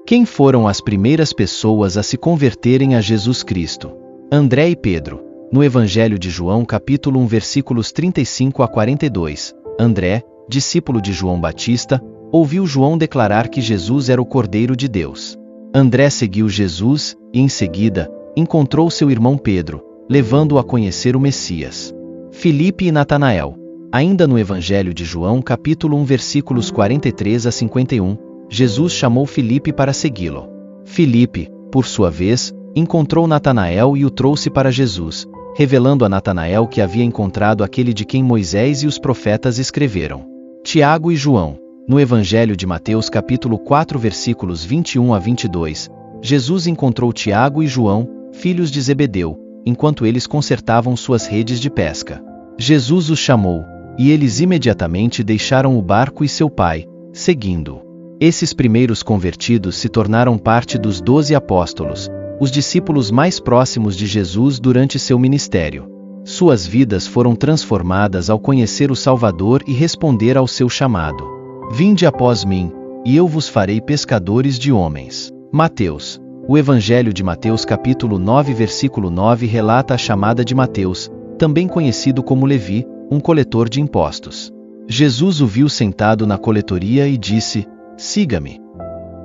Quem foram as primeiras pessoas a se converterem a Jesus Cristo? André e Pedro. No Evangelho de João, capítulo 1, versículos 35 a 42, André, discípulo de João Batista, ouviu João declarar que Jesus era o Cordeiro de Deus. André seguiu Jesus e, em seguida, encontrou seu irmão Pedro, levando-o a conhecer o Messias. Filipe e Natanael. Ainda no Evangelho de João, capítulo 1, versículos 43 a 51, Jesus chamou Filipe para segui-lo. Filipe, por sua vez, encontrou Natanael e o trouxe para Jesus, revelando a Natanael que havia encontrado aquele de quem Moisés e os profetas escreveram. Tiago e João. No Evangelho de Mateus capítulo 4 versículos 21 a 22, Jesus encontrou Tiago e João, filhos de Zebedeu, enquanto eles consertavam suas redes de pesca. Jesus os chamou, e eles imediatamente deixaram o barco e seu pai, seguindo-o. Esses primeiros convertidos se tornaram parte dos 12 apóstolos, os discípulos mais próximos de Jesus durante seu ministério. Suas vidas foram transformadas ao conhecer o Salvador e responder ao seu chamado. Vinde após mim, e eu vos farei pescadores de homens. Mateus. O Evangelho de Mateus capítulo 9 versículo 9 relata a chamada de Mateus, também conhecido como Levi, um coletor de impostos. Jesus o viu sentado na coletoria e disse: siga-me.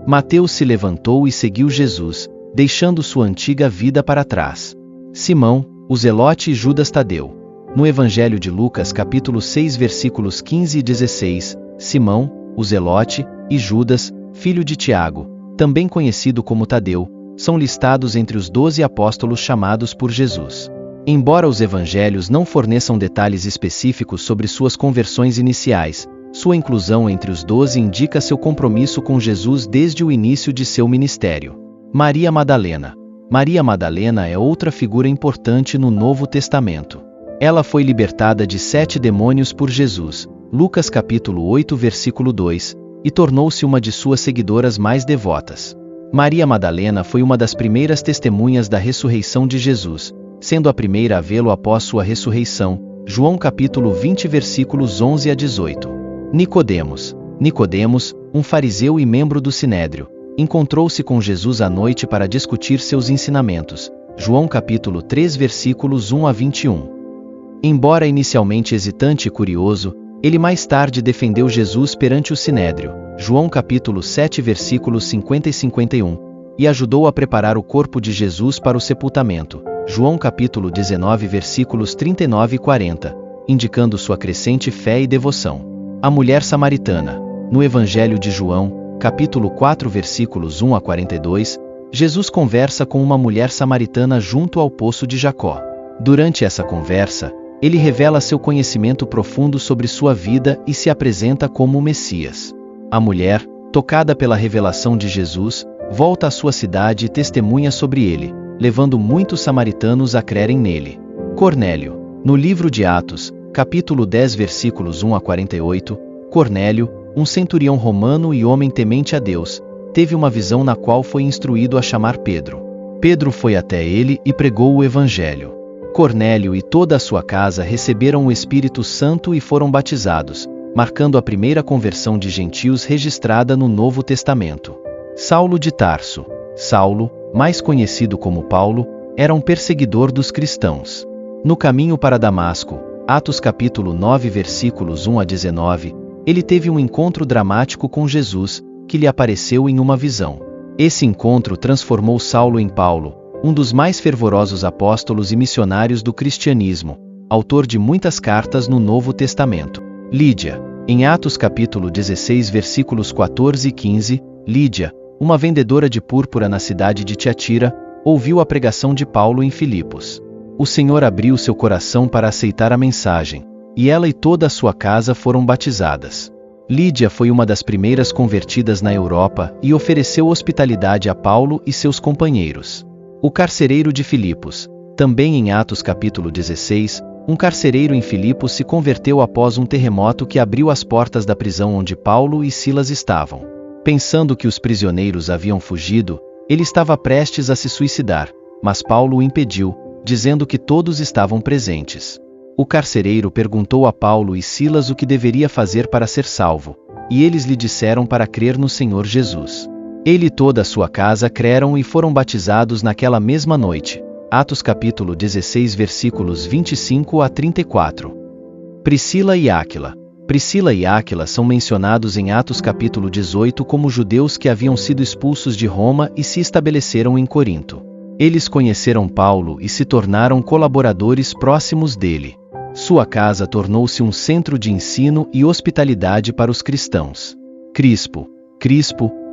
Mateus se levantou e seguiu Jesus, deixando sua antiga vida para trás. Simão, o Zelote e Judas Tadeu. No Evangelho de Lucas capítulo 6 versículos 15 e 16, Simão, o Zelote, e Judas, filho de Tiago, também conhecido como Tadeu, são listados entre os 12 apóstolos chamados por Jesus. Embora os evangelhos não forneçam detalhes específicos sobre suas conversões iniciais, sua inclusão entre os 12 indica seu compromisso com Jesus desde o início de seu ministério. Maria Madalena. Maria Madalena é outra figura importante no Novo Testamento. Ela foi libertada de 7 demônios por Jesus, Lucas capítulo 8 versículo 2, e tornou-se uma de suas seguidoras mais devotas. Maria Madalena foi uma das primeiras testemunhas da ressurreição de Jesus, sendo a primeira a vê-lo após sua ressurreição, João capítulo 20 versículos 11 a 18. Nicodemos. Nicodemos, um fariseu e membro do Sinédrio, encontrou-se com Jesus à noite para discutir seus ensinamentos, João capítulo 3 versículos 1 a 21. Embora inicialmente hesitante e curioso, ele mais tarde defendeu Jesus perante o Sinédrio, João capítulo 7 versículos 50 e 51, e ajudou a preparar o corpo de Jesus para o sepultamento, João capítulo 19 versículos 39 e 40, indicando sua crescente fé e devoção. A mulher samaritana. No Evangelho de João, capítulo 4 versículos 1 a 42, Jesus conversa com uma mulher samaritana junto ao poço de Jacó. Durante essa conversa, ele revela seu conhecimento profundo sobre sua vida e se apresenta como o Messias. A mulher, tocada pela revelação de Jesus, volta à sua cidade e testemunha sobre ele, levando muitos samaritanos a crerem nele. Cornélio. No livro de Atos, capítulo 10 versículos 1 a 48, Cornélio, um centurião romano e homem temente a Deus, teve uma visão na qual foi instruído a chamar Pedro. Pedro foi até ele e pregou o Evangelho. Cornélio e toda a sua casa receberam o Espírito Santo e foram batizados, marcando a primeira conversão de gentios registrada no Novo Testamento. Saulo de Tarso. Saulo, mais conhecido como Paulo, era um perseguidor dos cristãos. No caminho para Damasco, Atos capítulo 9 versículos 1 a 19, ele teve um encontro dramático com Jesus, que lhe apareceu em uma visão. Esse encontro transformou Saulo em Paulo, um dos mais fervorosos apóstolos e missionários do cristianismo, autor de muitas cartas no Novo Testamento. Lídia. Em Atos capítulo 16 versículos 14 e 15, Lídia, uma vendedora de púrpura na cidade de Tiatira, ouviu a pregação de Paulo em Filipos. O Senhor abriu seu coração para aceitar a mensagem, e ela e toda a sua casa foram batizadas. Lídia foi uma das primeiras convertidas na Europa e ofereceu hospitalidade a Paulo e seus companheiros. O carcereiro de Filipos. Também em Atos capítulo 16, um carcereiro em Filipos se converteu após um terremoto que abriu as portas da prisão onde Paulo e Silas estavam. Pensando que os prisioneiros haviam fugido, ele estava prestes a se suicidar, mas Paulo o impediu, dizendo que todos estavam presentes. O carcereiro perguntou a Paulo e Silas o que deveria fazer para ser salvo, e eles lhe disseram para crer no Senhor Jesus. Ele e toda a sua casa creram e foram batizados naquela mesma noite. Atos capítulo 16 versículos 25 a 34. Priscila e Áquila. Priscila e Áquila são mencionados em Atos capítulo 18 como judeus que haviam sido expulsos de Roma e se estabeleceram em Corinto. Eles conheceram Paulo e se tornaram colaboradores próximos dele. Sua casa tornou-se um centro de ensino e hospitalidade para os cristãos. Crispo,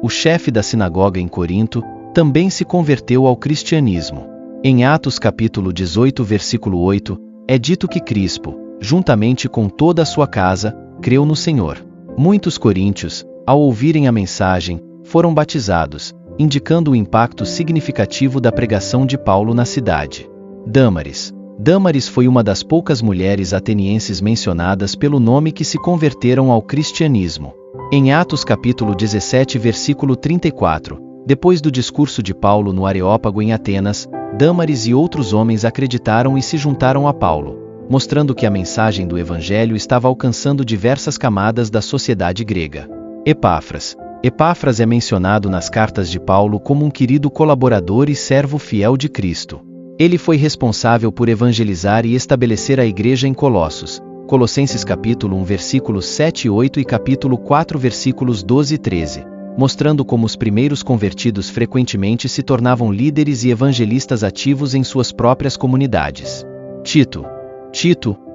o chefe da sinagoga em Corinto, também se converteu ao cristianismo. Em Atos capítulo 18 versículo 8, é dito que Crispo, juntamente com toda a sua casa, creu no Senhor. Muitos coríntios, ao ouvirem a mensagem, foram batizados, indicando o impacto significativo da pregação de Paulo na cidade. Dâmaris foi uma das poucas mulheres atenienses mencionadas pelo nome que se converteram ao cristianismo. Em Atos capítulo 17 versículo 34, depois do discurso de Paulo no Areópago em Atenas, Dâmaris e outros homens acreditaram e se juntaram a Paulo, mostrando que a mensagem do Evangelho estava alcançando diversas camadas da sociedade grega. Epáfras é mencionado nas cartas de Paulo como um querido colaborador e servo fiel de Cristo. Ele foi responsável por evangelizar e estabelecer a igreja em Colossos, Colossenses capítulo 1 versículos 7 e 8 e capítulo 4 versículos 12 e 13, mostrando como os primeiros convertidos frequentemente se tornavam líderes e evangelistas ativos em suas próprias comunidades. Tito,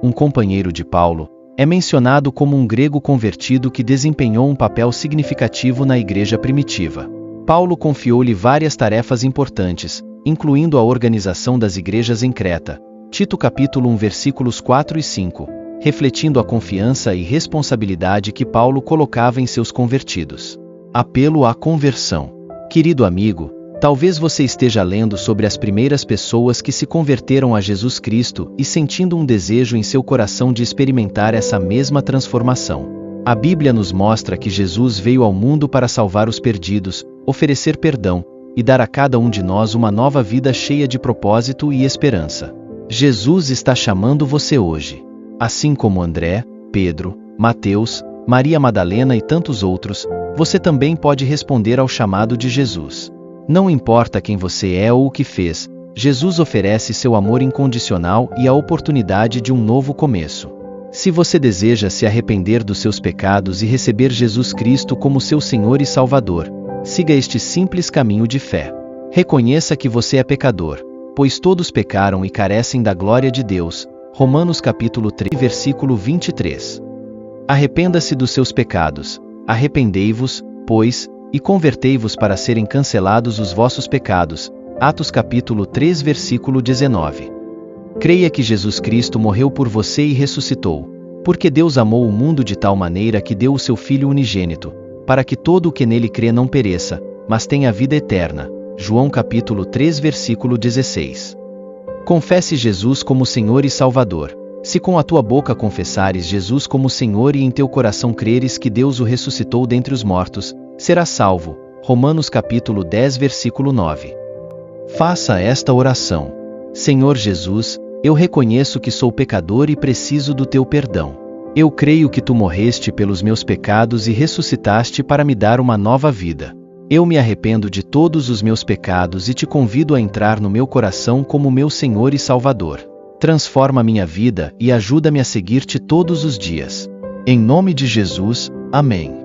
um companheiro de Paulo, é mencionado como um grego convertido que desempenhou um papel significativo na igreja primitiva. Paulo confiou-lhe várias tarefas importantes, incluindo a organização das igrejas em Creta. Tito capítulo 1 versículos 4 e 5, refletindo a confiança e responsabilidade que Paulo colocava em seus convertidos. Apelo à conversão. Querido amigo, talvez você esteja lendo sobre as primeiras pessoas que se converteram a Jesus Cristo e sentindo um desejo em seu coração de experimentar essa mesma transformação. A Bíblia nos mostra que Jesus veio ao mundo para salvar os perdidos, oferecer perdão e dar a cada um de nós uma nova vida cheia de propósito e esperança. Jesus está chamando você hoje. Assim como André, Pedro, Mateus, Maria Madalena e tantos outros, você também pode responder ao chamado de Jesus. Não importa quem você é ou o que fez, Jesus oferece seu amor incondicional e a oportunidade de um novo começo. Se você deseja se arrepender dos seus pecados e receber Jesus Cristo como seu Senhor e Salvador, siga este simples caminho de fé. Reconheça que você é pecador, pois todos pecaram e carecem da glória de Deus. Romanos capítulo 3 versículo 23. Arrependa-se dos seus pecados, arrependei-vos, pois, e convertei-vos para serem cancelados os vossos pecados. Atos capítulo 3 versículo 19. Creia que Jesus Cristo morreu por você e ressuscitou, porque Deus amou o mundo de tal maneira que deu o seu Filho unigênito, para que todo o que nele crê não pereça, mas tenha vida eterna. João capítulo 3 versículo 16. Confesse Jesus como Senhor e Salvador. Se com a tua boca confessares Jesus como Senhor e em teu coração creres que Deus o ressuscitou dentre os mortos, serás salvo. Romanos capítulo 10 versículo 9. Faça esta oração. Senhor Jesus, eu reconheço que sou pecador e preciso do teu perdão. Eu creio que tu morreste pelos meus pecados e ressuscitaste para me dar uma nova vida. Eu me arrependo de todos os meus pecados e te convido a entrar no meu coração como meu Senhor e Salvador. Transforma minha vida e ajuda-me a seguir-te todos os dias. Em nome de Jesus, amém.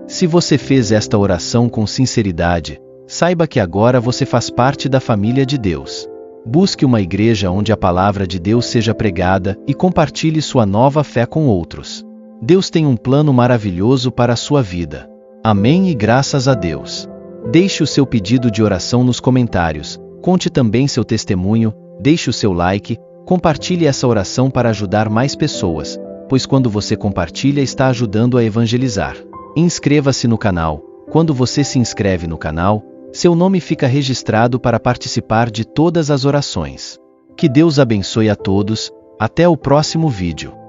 Se você fez esta oração com sinceridade, saiba que agora você faz parte da família de Deus. Busque uma igreja onde a palavra de Deus seja pregada e compartilhe sua nova fé com outros. Deus tem um plano maravilhoso para a sua vida. Amém e graças a Deus. Deixe o seu pedido de oração nos comentários, conte também seu testemunho, deixe o seu like, compartilhe essa oração para ajudar mais pessoas, pois quando você compartilha está ajudando a evangelizar. Inscreva-se no canal. Quando você se inscreve no canal, seu nome fica registrado para participar de todas as orações. Que Deus abençoe a todos, até o próximo vídeo.